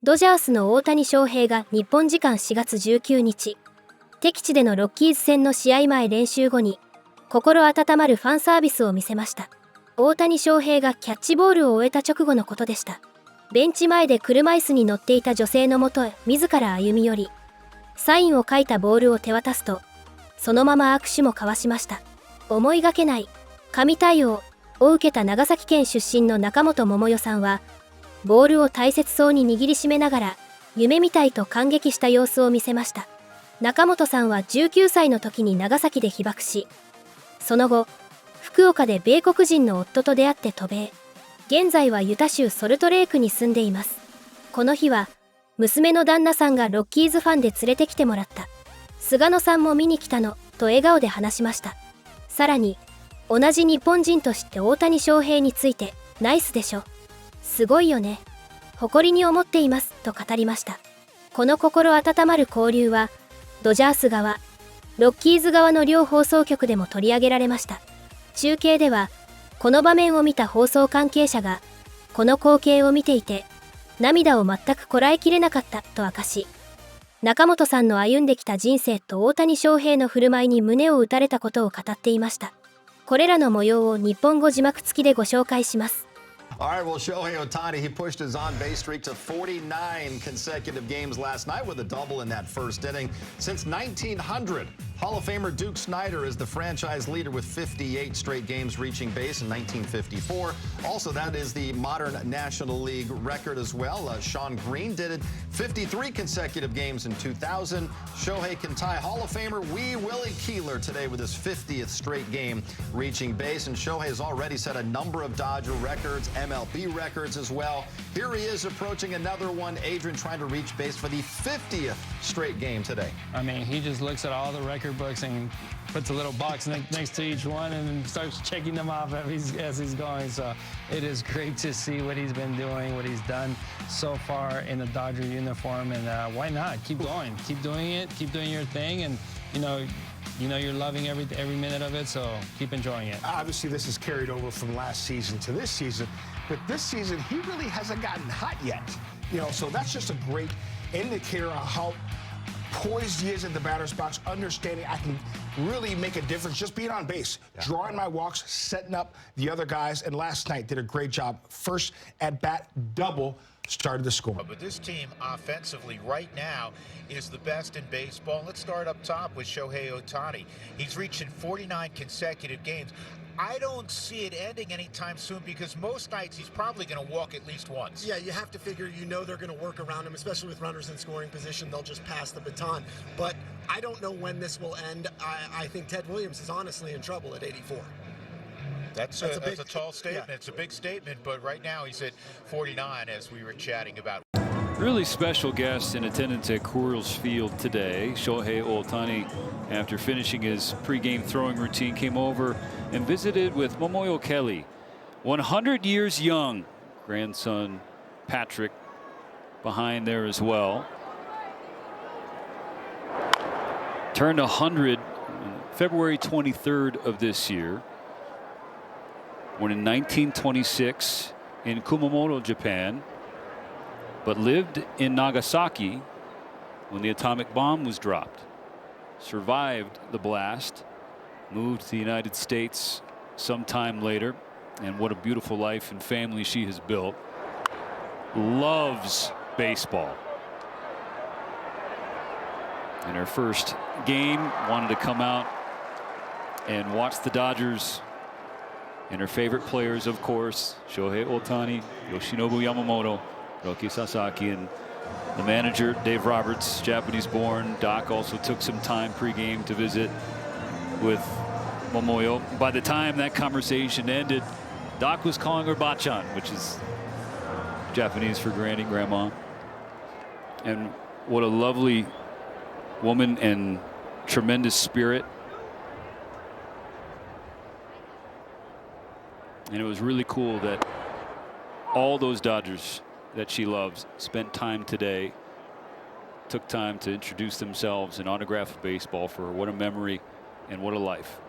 ドジャースの大谷翔平が日本時間4月19日、敵地でのロッキーズ戦の試合前練習後に、心温まるファンサービスを見せました。大谷翔平がキャッチボールを終えた直後のことでした。ベンチ前で車椅子に乗っていた女性のもとへ自ら歩み寄り、サインを書いたボールを手渡すと、そのまま握手も交わしました。思いがけない神対応を受けた長崎県出身の中本桃代さんは、ボールを大切そうに握りしめながら、夢みたいと感激した様子を見せました。中本さんは19歳の時に長崎で被爆し、その後、福岡で米国人の夫と出会って渡米。現在はユタ州ソルトレークに住んでいます。この日は、娘の旦那さんがロッキーズファンで連れてきてもらった。菅野さんも見に来たの、と笑顔で話しました。さらに、同じ日本人として大谷翔平について、ナイスでしょ。すごいよね。誇りに思っています、と語りました。この心温まる交流は、ドジャース側、ロッキーズ側の両放送局でも取り上げられました。中継では、この場面を見た放送関係者が、この光景を見ていて、涙を全くこらえきれなかったと明かし、中本さんの歩んできた人生と大谷翔平の振る舞いに胸を打たれたことを語っていました。これらの模様を日本語字幕付きでご紹介します。All right, well, Shohei Ohtani, he pushed his on-base streak to 49 consecutive games last night with a double in that first inning. Since 1900, Hall of Famer Duke Snider is the franchise leader with 58 straight games reaching base in 1954. Also, that is the modern National League record as well. Sean Green did it 53 consecutive games in 2000. Shohei can tie Hall of Famer Wee Willie Keeler today with his 50th straight game reaching base. And Shohei has already set a number of Dodger records, MLB records as well. Here he is approaching another one. Adrian trying to reach base for the 50th straight game today. I mean, he just looks at all the record books and puts a little box next to each one and starts checking them off as he's going. So it is great to see what he's been doing, what he's done so far in the Dodger uniform. And why not? Keep going. Keep doing it. Keep doing your thing. And, you know you're loving every minute of it, so keep enjoying it. Obviously, this is carried over from last season to this season, but this season, he really hasn't gotten hot yet. So that's just a great indicator of how poised he is in the batter's box, understanding I can really make a difference just being on base, drawing my walks, setting up the other guys, and last night did a great job. First at-bat double started the score. But this team offensively right now is the best in baseball. Let's start up top with Shohei Ohtani. He's reaching 49 consecutive games. I don't see it ending anytime soon because most nights he's probably going to walk at least once. Yeah, you have to figure they're going to work around him, especially with runners in scoring position. They'll just pass the baton. But I don't know when this will end. I think Ted Williams is honestly in trouble at 84. That's a tall statement. Yeah. It's a big statement, but right now he's at 49 as we were chatting about. Really special guest in attendance at Coors Field today. Shohei Ohtani, after finishing his pregame throwing routine, came over and visited with Momoyo Kelly, 100 years young. Grandson Patrick behind there as well. Turned 100 February 23rd of this year. Born in 1926 in Kumamoto, Japan, but lived in Nagasaki when the atomic bomb was dropped. Survived the blast, moved to the United States sometime later, and what a beautiful life and family she has built. Loves baseball. In her first game, wanted to come out and watch the Dodgers. And her favorite players, of course, Shohei Ohtani, Yoshinobu Yamamoto, Roki Sasaki, and the manager, Dave Roberts, Japanese-born. Doc also took some time pregame to visit with Momoyo. By the time that conversation ended, Doc was calling her Bachan, which is Japanese for granny, grandma. And what a lovely woman and tremendous spirit. And it was really cool that all those Dodgers that she loves spent time today, took time to introduce themselves and autograph a baseball for her. What a memory and what a life.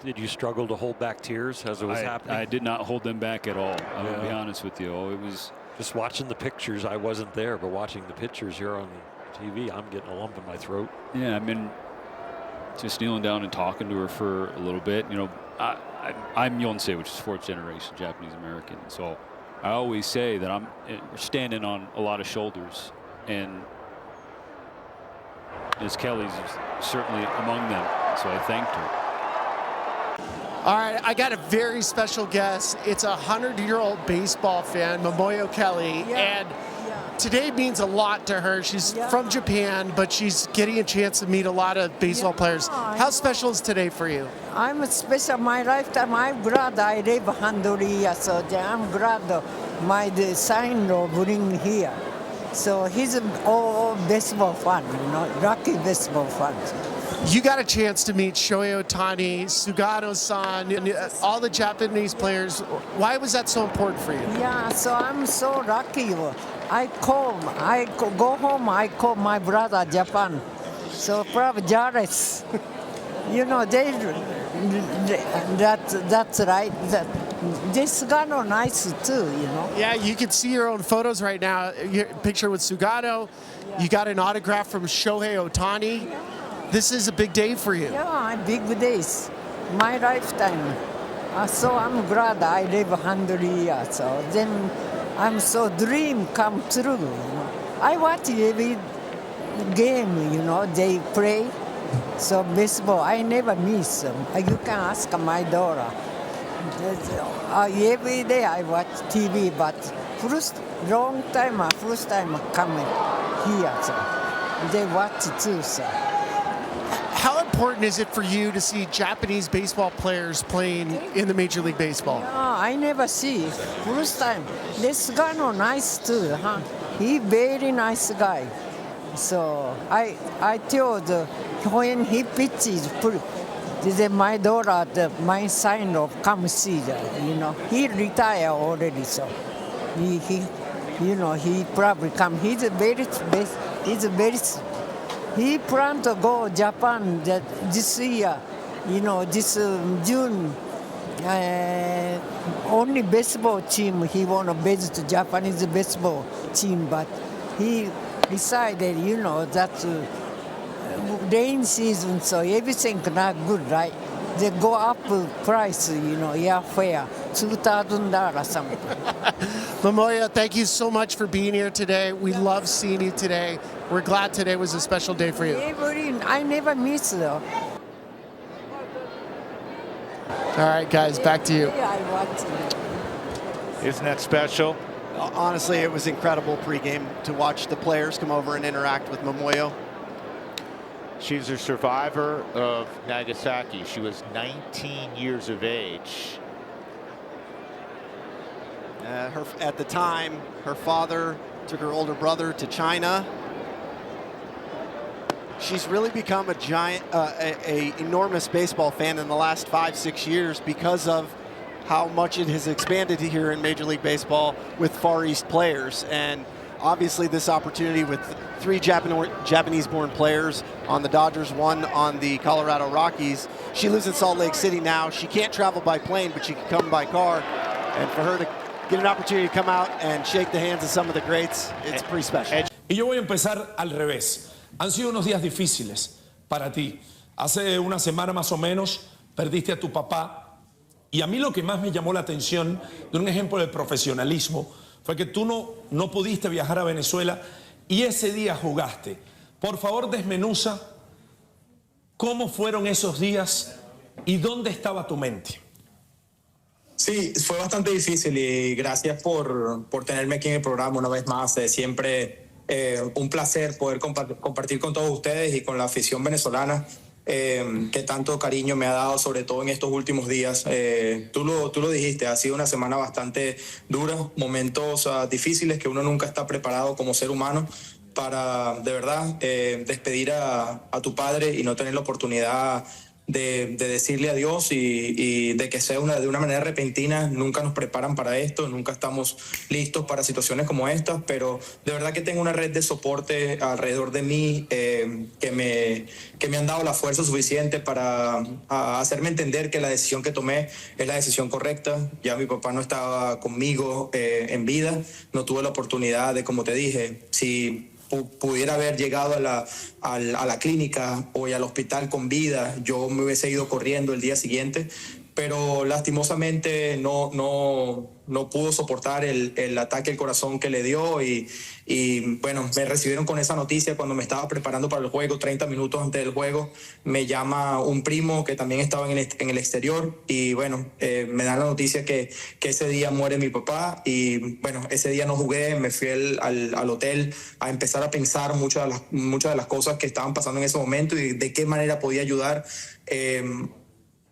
Did you struggle to hold back tears as it was happening? I did not hold them back at all. I'm going to be honest with you. It was Just watching the pictures, I wasn't there, but watching the pictures here on TV, I'm getting a lump in my throat. Yeah, I mean, just kneeling down and talking to her for a little bit. You know, I'm Yonsei, which is fourth generation Japanese American. So I always say that we're standing on a lot of shoulders, and Ms. Kelly's certainly among them. So I thanked her. All right, I got a very special guest. It's a 100-year-old baseball fan, Momoyo Kelly, and today means a lot to her. She's from Japan, but she's getting a chance to meet a lot of baseball players. How special is today for you? I'm special. My lifetime. I'm glad I live 100 years. So I'm glad my son bring here. So he's all baseball fan, you know, lucky baseball fan. You got a chance to meet Shohei Ohtani, Sugano-san, and all the Japanese players. Why was that so important for you? Yeah, so I'm so lucky. I go home, I call my brother Japan. So probably jealous. You know, that's right. This Sugano nice too, you know. Yeah, you can see your own photos right now. Your picture with Sugano. You got an autograph from Shohei Ohtani. This is a big day for you. Yeah, big days. My lifetime. So I'm glad I live 100 years. So then I'm so dream come true. You know. I watch every game, you know, they play. So baseball, I never miss them. You can ask my daughter. Every day I watch TV, but first time coming here. So they watch too, so. How important is it for you to see Japanese baseball players playing in the Major League Baseball? Yeah, I never see. First time. This guy no nice too, huh? He very nice guy. So I told when he pitches, my daughter, my son, come see that. You know, he retired already, so he probably come. He planned to go Japan this year, you know, this June. Only baseball team he want to visit Japanese baseball team, but he decided, you know, that rain season, so everything not good, right? They go up price, you know, airfare, $2,000 something. Momoyo, thank you so much for being here today. We love seeing you today. We're glad today was a special day for you. I never miss though. All right, guys, back to you. Yeah, I watch it. Isn't that special? Honestly, it was incredible pregame to watch the players come over and interact with Momoyo. She's a survivor of Nagasaki. She was 19 years of age. At the time, her father took her older brother to China. She's really become a giant, a enormous baseball fan in the last 5-6 years because of how much it has expanded here in Major League Baseball with Far East players. And obviously this opportunity with 3 Japanese-born players on the Dodgers, 1 on the Colorado Rockies. She lives in Salt Lake City now. She can't travel by plane, but she can come by car. And for her to get an opportunity to come out and shake the hands of some of the greats, it's pretty special. Y yo voy a empezar al revés. Han sido unos días difíciles para ti. Hace una semana más o menos perdiste a tu papá. Y a mí lo que más me llamó la atención de un ejemplo de profesionalismo fue que tú no pudiste viajar a Venezuela y ese día jugaste. Por favor, desmenuza cómo fueron esos días y dónde estaba tu mente. Sí, fue bastante difícil y gracias por tenerme aquí en el programa una vez más. Siempre un placer poder compartir con todos ustedes y con la afición venezolana que tanto cariño me ha dado, sobre todo en estos últimos días. Tú lo dijiste, ha sido una semana bastante dura, momentos difíciles que uno nunca está preparado como ser humano para, de verdad, despedir a tu padre y no tener la oportunidad de decirle adiós y de que sea de una manera repentina. Nunca nos preparan para esto, nunca estamos listos para situaciones como estas, pero de verdad que tengo una red de soporte alrededor de mí que me han dado la fuerza suficiente para hacerme entender que la decisión que tomé es la decisión correcta. Ya mi papá no estaba conmigo en vida, no tuve la oportunidad de, como te dije, si pudiera haber llegado a la clínica o al hospital con vida, yo me hubiese ido corriendo el día siguiente, pero lastimosamente no pudo soportar el ataque al corazón que le dio y bueno, me recibieron con esa noticia cuando me estaba preparando para el juego. 30 minutos antes del juego me llama un primo que también estaba en el exterior y bueno, me dan la noticia que ese día muere mi papá y bueno, ese día no jugué, me fui al hotel a empezar a pensar muchas de las cosas que estaban pasando en ese momento y de qué manera podía ayudar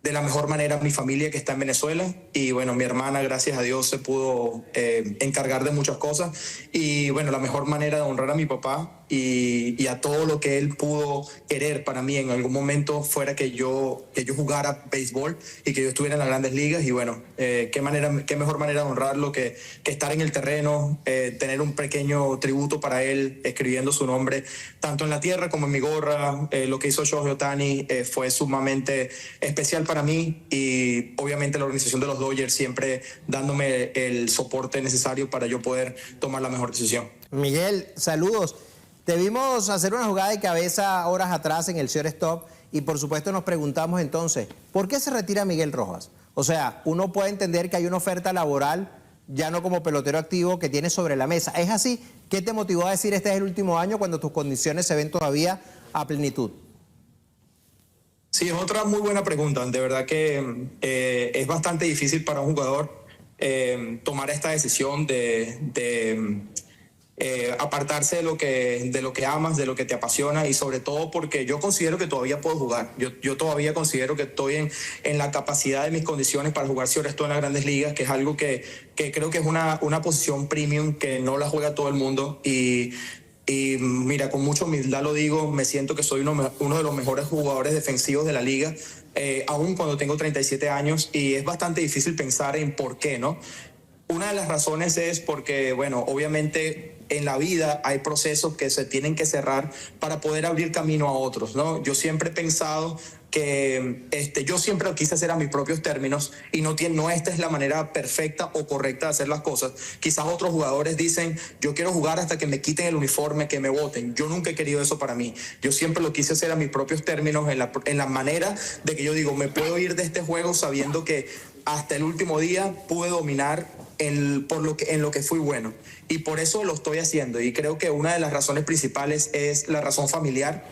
de la mejor manera a mi familia que está en Venezuela. Y bueno, mi hermana, gracias a Dios, se pudo encargar de muchas cosas. Y bueno, la mejor manera de honrar a mi papá y a todo lo que él pudo querer para mí en algún momento fuera que yo jugara béisbol y que yo estuviera en las grandes ligas. Y bueno, qué mejor manera de honrarlo que estar en el terreno, tener un pequeño tributo para él, escribiendo su nombre tanto en la tierra como en mi gorra. Lo que hizo Shohei Ohtani fue sumamente especial para mí y obviamente la organización de los Dodgers siempre dándome el soporte necesario para yo poder tomar la mejor decisión. Miguel, saludos. Te vimos hacer una jugada de cabeza horas atrás en el shortstop y por supuesto nos preguntamos entonces, ¿por qué se retira Miguel Rojas? O sea, uno puede entender que hay una oferta laboral, ya no como pelotero activo, que tienes sobre la mesa. ¿Es así? ¿Qué te motivó a decir este es el último año cuando tus condiciones se ven todavía a plenitud? Sí, es otra muy buena pregunta. De verdad que es bastante difícil para un jugador tomar esta decisión de apartarse de lo que amas, de lo que te apasiona y sobre todo porque yo considero que todavía puedo jugar. Yo todavía considero que estoy en la capacidad de mis condiciones para jugar si ahora estoy en las grandes ligas, que es algo que creo que es una posición premium que no la juega todo el mundo y mira, con mucha humildad lo digo, me siento que soy uno de los mejores jugadores defensivos de la liga, aún cuando tengo 37 años y es bastante difícil pensar en por qué, ¿no? Una de las razones es porque, bueno, obviamente en la vida hay procesos que se tienen que cerrar para poder abrir camino a otros, ¿no? Yo siempre he pensado que yo siempre lo quise hacer a mis propios términos y no esta es la manera perfecta o correcta de hacer las cosas. Quizás otros jugadores dicen, yo quiero jugar hasta que me quiten el uniforme, que me voten. Yo nunca he querido eso para mí. Yo siempre lo quise hacer a mis propios términos, en la manera de que yo digo, me puedo ir de este juego sabiendo que hasta el último día pude dominar en lo que fui bueno. Y por eso lo estoy haciendo. Y creo que una de las razones principales es la razón familiar.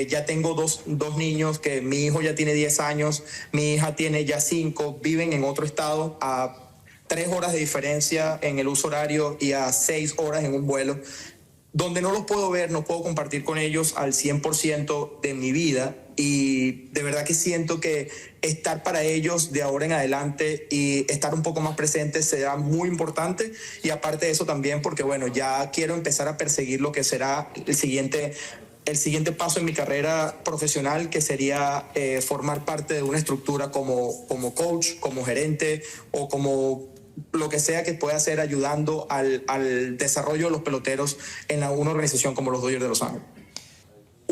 Ya tengo dos niños, que mi hijo ya tiene 10 años, mi hija tiene ya 5, viven en otro estado a 3 horas de diferencia en el uso horario y a 6 horas en un vuelo, donde no los puedo ver, no puedo compartir con ellos al 100% de mi vida. Y de verdad que siento que estar para ellos de ahora en adelante y estar un poco más presente será muy importante. Y aparte de eso también porque, bueno, ya quiero empezar a perseguir lo que será el siguiente paso en mi carrera profesional, que sería formar parte de una estructura como coach, como gerente o como lo que sea que pueda hacer ayudando al desarrollo de los peloteros en una organización como los Dodgers de Los Ángeles.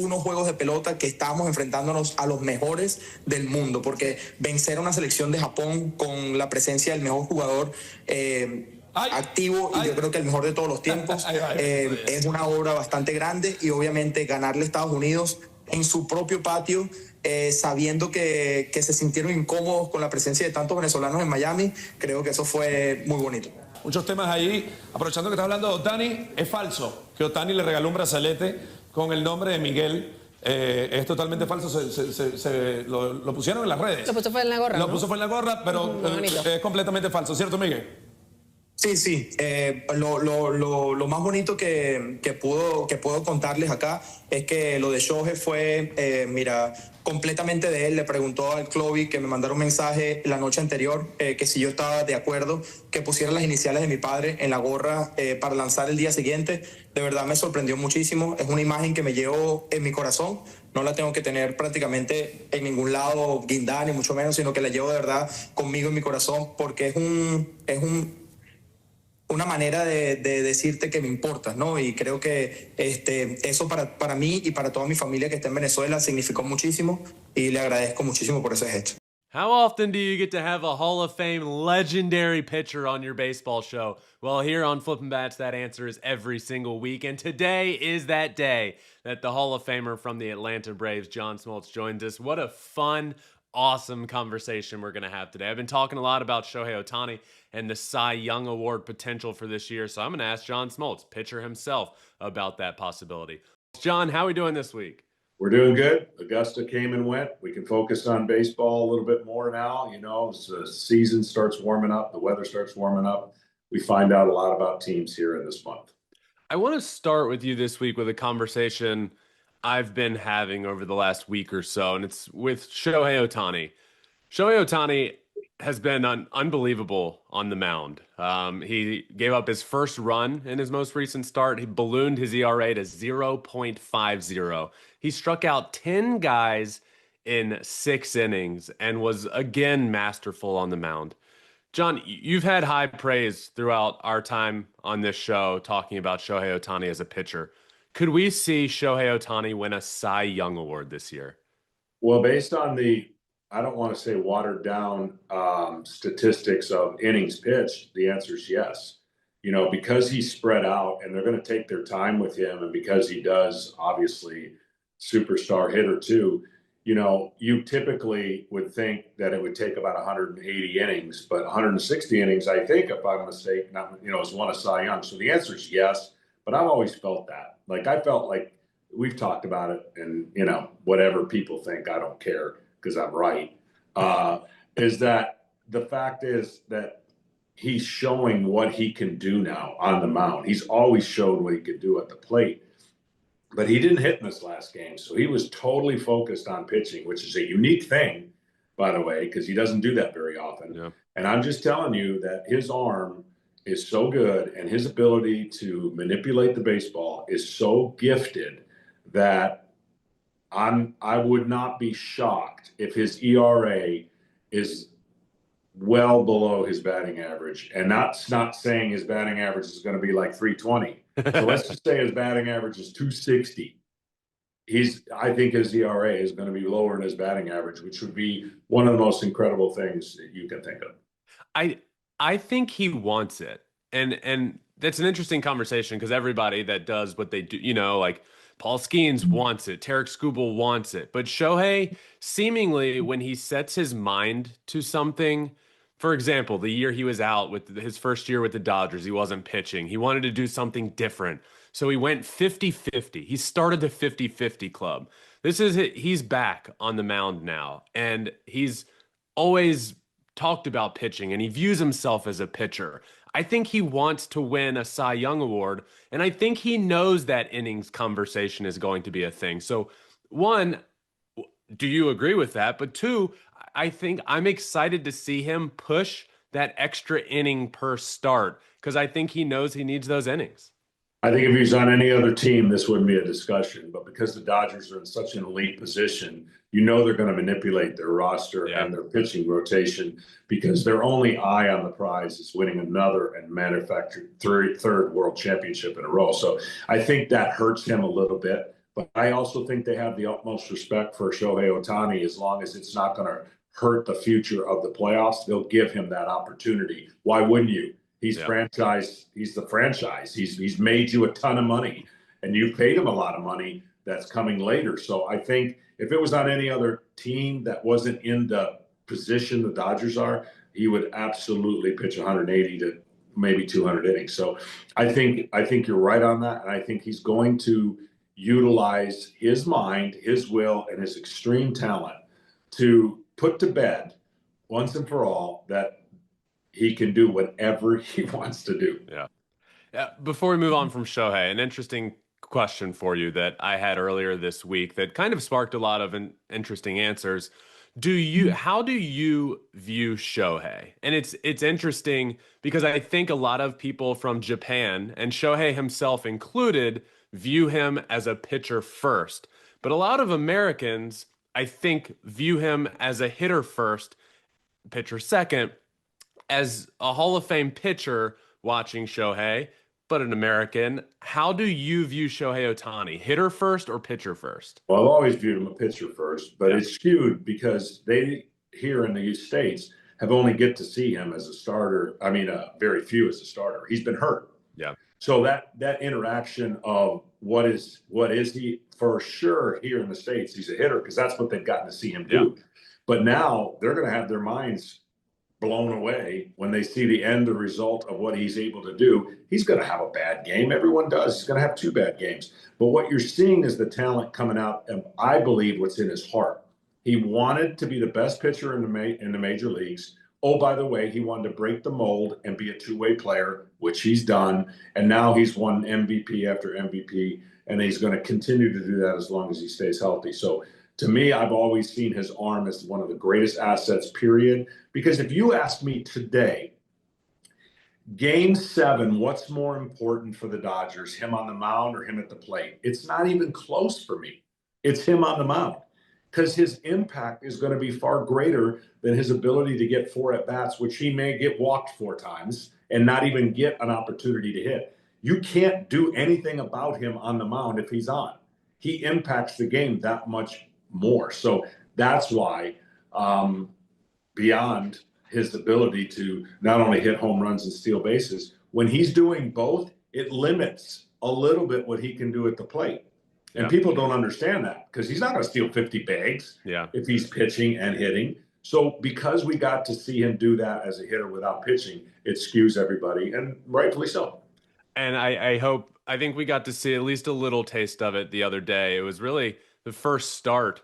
Unos juegos de pelota que estábamos enfrentándonos a los mejores del mundo, porque vencer a una selección de Japón con la presencia del mejor jugador activo y yo creo que el mejor de todos los tiempos es una obra bastante grande y obviamente ganarle a Estados Unidos en su propio patio, sabiendo que se sintieron incómodos con la presencia de tantos venezolanos en Miami, creo que eso fue muy bonito. Muchos temas ahí. Aprovechando que está hablando de Ohtani, es falso que Ohtani le regaló un brazalete con el nombre de Miguel. Es totalmente falso, lo pusieron en las redes. Lo puso fue en la gorra, Lo ¿no? puso fue en la gorra, pero es completamente falso, ¿cierto, Miguel? Sí, sí. Lo más bonito que puedo contarles acá es que lo de Shohei fue, mira, completamente de él. Le preguntó al Chloe que me mandara un mensaje la noche anterior que si yo estaba de acuerdo que pusiera las iniciales de mi padre en la gorra para lanzar el día siguiente. De verdad me sorprendió muchísimo. Es una imagen que me llevo en mi corazón. No la tengo que tener prácticamente en ningún lado guindada, ni mucho menos, sino que la llevo de verdad conmigo en mi corazón porque es una manera de decirte que me importas, ¿no? Y creo que eso para mí y para toda mi familia que está en Venezuela significó muchísimo y le agradezco muchísimo por ese gesto. How often do you get to have a Hall of Fame legendary pitcher on your baseball show? Well, here on Flippin' Bats, that answer is every single week, and today is that day that the Hall of Famer from the Atlanta Braves, John Smoltz, joins us. What a fun, awesome conversation we're going to have today. I've been talking a lot about Shohei Ohtani and the Cy Young Award potential for this year, so I'm going to ask John Smoltz, pitcher himself, about that possibility. John, how are we doing this week? We're doing good. Augusta came and went. We can focus on baseball a little bit more now. You know, as the season starts warming up, the weather starts warming up, we find out a lot about teams here in this month. I want to start with you this week with a conversation I've been having over the last week or so, and it's with Shohei Ohtani. Shohei Ohtani has been unbelievable on the mound. He gave up his first run in his most recent start. He ballooned his ERA to 0.50. He struck out 10 guys in 6 innings and was again masterful on the mound. John, you've had high praise throughout our time on this show talking about Shohei Ohtani as a pitcher. Could we see Shohei Ohtani win a Cy Young Award this year? Well, based on the, I don't want to say watered down statistics of innings pitched, the answer is yes. You know, because he's spread out and they're going to take their time with him, and because he does obviously superstar hitter too, you know, you typically would think that it would take about 180 innings, but 160 innings, I think, if I'm mistaken, is one of Cy Young. So the answer is yes, but I've always felt that. Like, I felt like we've talked about it, and, you know, whatever people think, I don't care because I'm right, is that the fact is that he's showing what he can do now on the mound. He's always showed what he could do at the plate. But he didn't hit in this last game, so he was totally focused on pitching, which is a unique thing, by the way, because he doesn't do that very often. Yeah. And I'm just telling you that his arm is so good and his ability to manipulate the baseball is so gifted that I would not be shocked if his ERA is well below his batting average. And that's not saying his batting average is going to be like 320. So let's just say his batting average is 260. I think his ERA is going to be lower than his batting average, which would be one of the most incredible things that you can think of. I think he wants it. And that's an interesting conversation because everybody that does what they do, you know, like Paul Skeens wants it, Tarek Skubal wants it. But Shohei, seemingly when he sets his mind to something, for example, the year he was out with his first year with the Dodgers, he wasn't pitching. He wanted to do something different. So he went 50-50. He started the 50-50 club. He's back on the mound now. And he's always talked about pitching and he views himself as a pitcher. I think he wants to win a Cy Young Award. And I think he knows that innings conversation is going to be a thing. So one, do you agree with that? But two, I think I'm excited to see him push that extra inning per start because I think he knows he needs those innings. I think if he's on any other team, this wouldn't be a discussion. But because the Dodgers are in such an elite position, you know they're going to manipulate their roster and their pitching rotation because their only eye on the prize is winning another and manufactured third world championship in a row. So I think that hurts him a little bit. But I also think they have the utmost respect for Shohei Ohtani as long as it's not going to hurt the future of the playoffs. They'll give him that opportunity. Why wouldn't you? He's franchised. He's the franchise. He's made you a ton of money, and you've paid him a lot of money that's coming later. So I think if it was on any other team that wasn't in the position the Dodgers are, he would absolutely pitch 180 to maybe 200 innings. So I think you're right on that, and I think he's going to utilize his mind, his will, and his extreme talent to put to bed once and for all that he can do whatever he wants to do. Yeah. Before we move on from Shohei, an interesting question for you that I had earlier this week that kind of sparked a lot of interesting answers. How do you view Shohei? And it's interesting because I think a lot of people from Japan, and Shohei himself included, view him as a pitcher first. But a lot of Americans, I think, view him as a hitter first, pitcher second, as a Hall of Fame pitcher watching Shohei, but an American. How do you view Shohei Ohtani? Hitter first or pitcher first? Well, I've always viewed him a pitcher first, but it's skewed because they here in the States have only get to see him as a starter. I mean, very few as a starter. He's been hurt. Yeah. So that interaction of what is he, for sure here in the States, he's a hitter because that's what they've gotten to see him do. Yeah. But now they're going to have their minds blown away when they see the end result of what he's able to do. He's going to have a bad game. Everyone does. He's going to have 2 bad games. But what you're seeing is the talent coming out, and I believe what's in his heart. He wanted to be the best pitcher in the major leagues. Oh, by the way, he wanted to break the mold and be a two-way player, which he's done. And now he's won MVP after MVP, and he's going to continue to do that as long as he stays healthy. So to me, I've always seen his arm as one of the greatest assets, period. Because if you ask me today, Game 7, what's more important for the Dodgers, him on the mound or him at the plate? It's not even close for me. It's him on the mound because his impact is going to be far greater than his ability to get 4 at-bats, which he may get walked 4 times and not even get an opportunity to hit. You can't do anything about him on the mound if he's on. He impacts the game that much more. So that's why beyond his ability to not only hit home runs and steal bases, when he's doing both, it limits a little bit what he can do at the plate. And people don't understand that because he's not going to steal 50 bags if he's pitching and hitting. So because we got to see him do that as a hitter without pitching, it skews everybody, and rightfully so. And I think we got to see at least a little taste of it the other day. It was really the first start.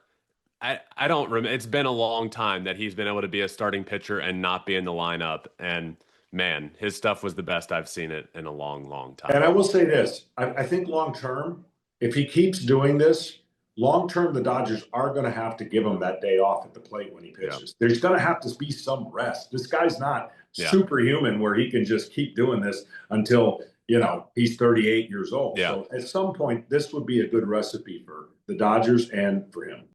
I don't remember. It's been a long time that he's been able to be a starting pitcher and not be in the lineup. And man, his stuff was the best I've seen it in a long, long time. And I will say this. I think long-term, if he keeps doing this, long-term, the Dodgers are going to have to give him that day off at the plate when he pitches. There's going to have to be some rest. This guy's not superhuman where he can just keep doing this until, he's 38 years old. So at some point, this would be a good recipe for the Dodgers and for him.